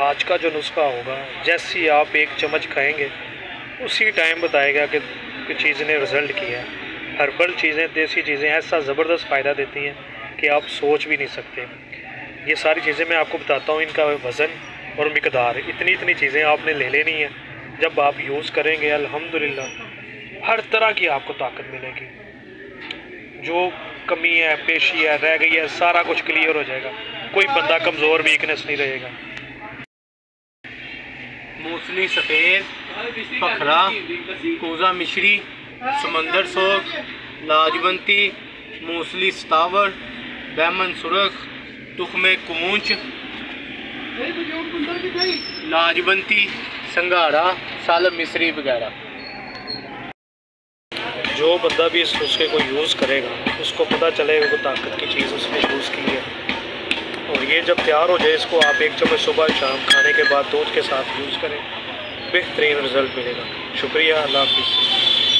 आज का जो नुस्खा होगा, जैसे ही आप एक चम्मच खाएंगे उसी टाइम बताएगा कि चीज़ ने रिज़ल्ट किया है। हर्बल चीज़ें, देसी चीज़ें ऐसा ज़बरदस्त फ़ायदा देती हैं कि आप सोच भी नहीं सकते। ये सारी चीज़ें मैं आपको बताता हूँ, इनका वज़न और मिकदार, इतनी चीज़ें आपने ले लेनी है। जब आप यूज़ करेंगे अल्हम्दुलिल्लाह हर तरह की आपको ताकत मिलेगी। जो कमी है, पेशी है, रह गई है, सारा कुछ क्लियर हो जाएगा। कोई बंदा कमज़ोर वीकनेस नहीं रहेगा। मूसली सफ़ेद, पखरा, कोज़ा मिश्री, समंदर सोग, लाजवंती, मूसली सतावर, बैमन सुरख, तुखमे कूंच, लाजवंती, संघाड़ा, सालब मिश्री वगैरह। जो बंदा भी इस नुस्खे को यूज़ करेगा उसको पता चलेगा कि ताकत की चीज़ उसने यूज़ की है। और ये जब तैयार हो जाए, इसको आप एक चम्मच सुबह शाम खाने के बाद दूध के साथ यूज़ करें, बेहतरीन रिज़ल्ट मिलेगा। शुक्रिया, अल्लाह हाफ़िज़।